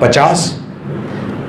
50।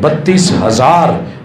32,000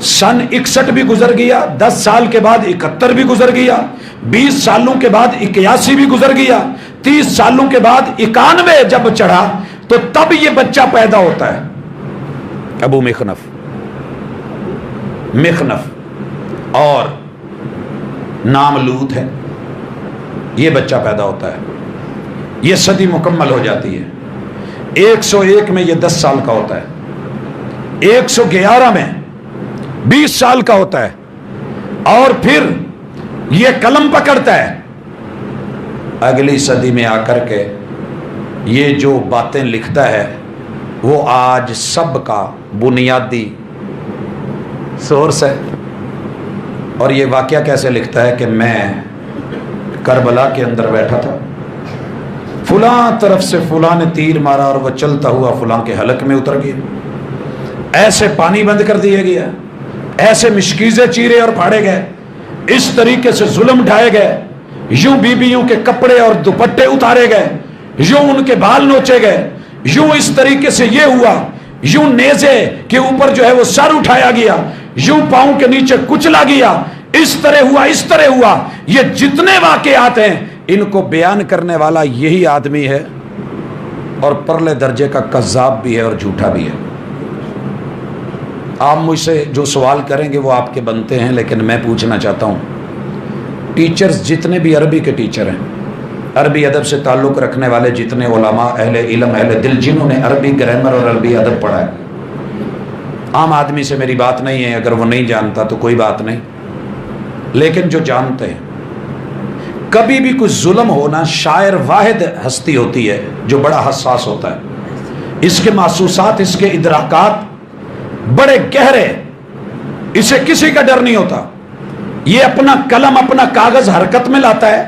سن 61 بھی گزر گیا، 10 سال کے بعد 71 بھی گزر گیا، 20 سالوں کے بعد 81 بھی گزر گیا، 30 سالوں کے بعد 91 جب چڑھا تو تب یہ بچہ پیدا ہوتا ہے۔ ابو مخنف اور نام لوط ہے، یہ بچہ پیدا ہوتا ہے، یہ صدی مکمل ہو جاتی ہے۔ 101 میں یہ 10 سال کا ہوتا ہے، 111 میں 20 سال کا ہوتا ہے، اور پھر یہ قلم پکڑتا ہے۔ اگلی صدی میں آ کر کے یہ جو باتیں لکھتا ہے وہ آج سب کا بنیادی سورس ہے۔ اور یہ واقعہ کیسے لکھتا ہے کہ میں کربلا کے اندر بیٹھا تھا، فلاں طرف سے فلاں نے تیر مارا اور وہ چلتا ہوا فلاں کے حلق میں اتر گیا، ایسے پانی بند کر دیا گیا، ایسے مشکیزیں چیرے اور پھاڑے گئے، اس طریقے سے ظلم ڈھائے گئے، یوں بیویوں کے کپڑے اور دوپٹے اتارے گئے، یوں ان کے بال نوچے گئے، یوں اس طریقے سے یہ ہوا، یوں نیزے کے اوپر جو ہے وہ سر اٹھایا گیا، یوں پاؤں کے نیچے کچلا گیا، اس طرح ہوا۔ یہ جتنے واقعات ہیں ان کو بیان کرنے والا یہی آدمی ہے، اور پرلے درجے کا کذاب بھی ہے اور جھوٹا بھی ہے۔ آپ مجھ سے جو سوال کریں گے وہ آپ کے بنتے ہیں، لیکن میں پوچھنا چاہتا ہوں، ٹیچرز جتنے بھی عربی کے ٹیچر ہیں، عربی ادب سے تعلق رکھنے والے جتنے علماء، اہل علم، اہل دل، جنہوں نے عربی گرامر اور عربی ادب پڑھا ہے، عام آدمی سے میری بات نہیں ہے، اگر وہ نہیں جانتا تو کوئی بات نہیں، لیکن جو جانتے ہیں، کبھی بھی کوئی ظلم ہونا، شاعر واحد ہستی ہوتی ہے جو بڑا حساس ہوتا ہے، اس کے محسوسات، اس کے ادراکات بڑے گہرے، اسے کسی کا ڈر نہیں ہوتا، یہ اپنا قلم، اپنا کاغذ حرکت میں لاتا ہے،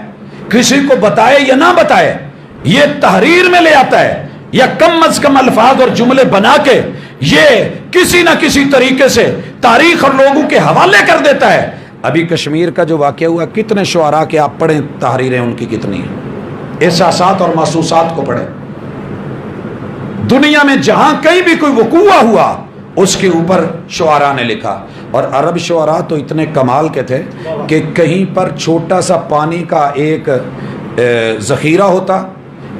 کسی کو بتائے یا نہ بتائے، یہ تحریر میں لے آتا ہے، یا کم از کم الفاظ اور جملے بنا کے یہ کسی نہ کسی طریقے سے تاریخ اور لوگوں کے حوالے کر دیتا ہے۔ ابھی کشمیر کا جو واقعہ ہوا، کتنے شعراء کے آپ پڑھیں تحریریں ان کی کتنی ہیں، احساسات اور محسوسات کو پڑھیں۔ دنیا میں جہاں کہیں بھی کوئی وقوع ہوا اس کے اوپر شعراء نے لکھا، اور عرب شعراء تو اتنے کمال کے تھے کہ کہیں پر چھوٹا سا پانی کا ایک ذخیرہ ہوتا،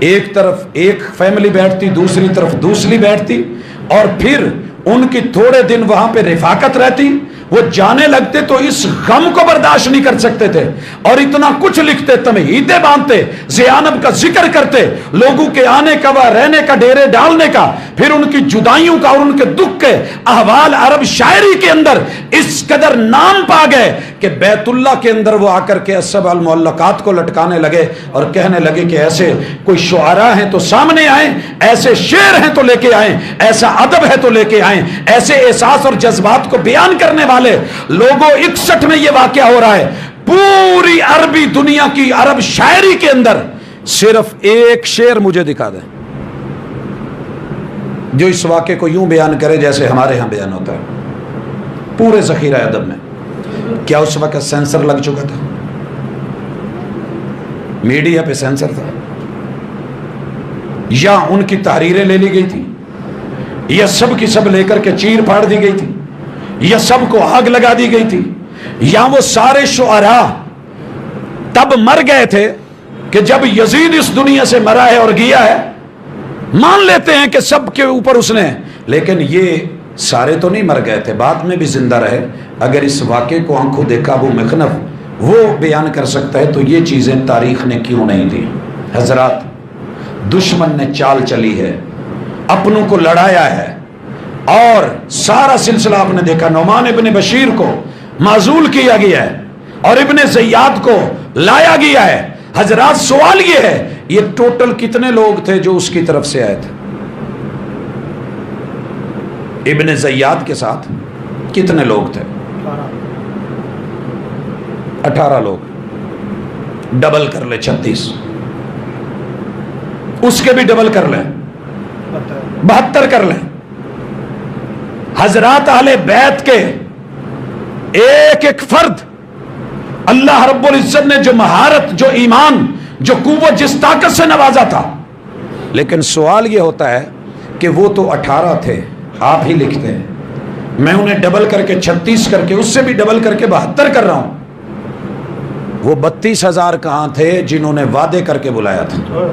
ایک طرف ایک فیملی بیٹھتی، دوسری طرف دوسری بیٹھتی، اور پھر ان کی تھوڑے دن وہاں پہ رفاقت رہتی، وہ جانے لگتے تو اس غم کو برداشت نہیں کر سکتے تھے، اور اتنا کچھ لکھتے، تمہیدیں باندھتے، زینب کا ذکر کرتے، لوگوں کے آنے کا، وہ رہنے کا، ڈیرے ڈالنے کا، پھر ان کی جدائیوں کا اور ان کے دکھ کے احوال عرب شاعری کے اندر اس قدر نام پا گئے کہ بیت اللہ کے اندر وہ آ کر کے السبع المعلقات کو لٹکانے لگے اور کہنے لگے کہ ایسے کوئی شعراء ہیں تو سامنے آئیں، ایسے شعر ہیں تو لے کے آئیں، ایسا ادب ہے تو لے کے آئیں، ایسے احساس اور جذبات کو بیان کرنے والے لوگوں۔ 61 میں یہ واقعہ ہو رہا ہے، پوری عربی دنیا کی عرب شاعری کے اندر صرف ایک شعر مجھے دکھا دیں جو اس واقعے کو یوں بیان کرے جیسے ہمارے ہاں بیان ہوتا ہے پورے ذخیرہ ادب میں۔ کیا اس وقت سینسر لگ چکا تھا؟ میڈیا پہ سینسر تھا؟ یا ان کی تحریریں لے لی گئی تھی؟ یا سب کی سب لے کر کے چیر پھاڑ دی گئی تھی؟ یا سب کو آگ لگا دی گئی تھی؟ یا وہ سارے شعراء تب مر گئے تھے کہ جب یزید اس دنیا سے مرا ہے اور گیا ہے، مان لیتے ہیں کہ سب کے اوپر اس نے، لیکن یہ سارے تو نہیں مر گئے تھے، بعد میں بھی زندہ رہے۔ اگر اس واقعے کو آنکھوں دیکھا ابو مخنف وہ بیان کر سکتا ہے تو یہ چیزیں تاریخ نے کیوں نہیں دی؟ حضرات، دشمن نے چال چلی ہے، اپنوں کو لڑایا ہے، اور سارا سلسلہ آپ نے دیکھا، نعمان ابن بشیر کو معزول کیا گیا ہے اور ابن زیاد کو لایا گیا ہے۔ حضرات، سوال یہ ہے، یہ ٹوٹل کتنے لوگ تھے جو اس کی طرف سے آئے تھے؟ ابن زیاد کے ساتھ کتنے لوگ تھے؟ 18 لوگ، ڈبل کر لے 36، اس کے بھی ڈبل کر لیں 72 کر لیں۔ حضرات، اہل بیت کے ایک ایک فرد اللہ رب العزت نے جو مہارت، جو ایمان، جو قوت، جس طاقت سے نوازا تھا، لیکن سوال یہ ہوتا ہے کہ وہ تو 18 تھے، آپ ہی لکھتے ہیں، میں انہیں ڈبل کر کے 36 کر کے، اس سے بھی ڈبل کر کے 72 کر رہا ہوں۔ وہ 32,000 کہاں تھے جنہوں نے وعدے کر کے بلایا تھا؟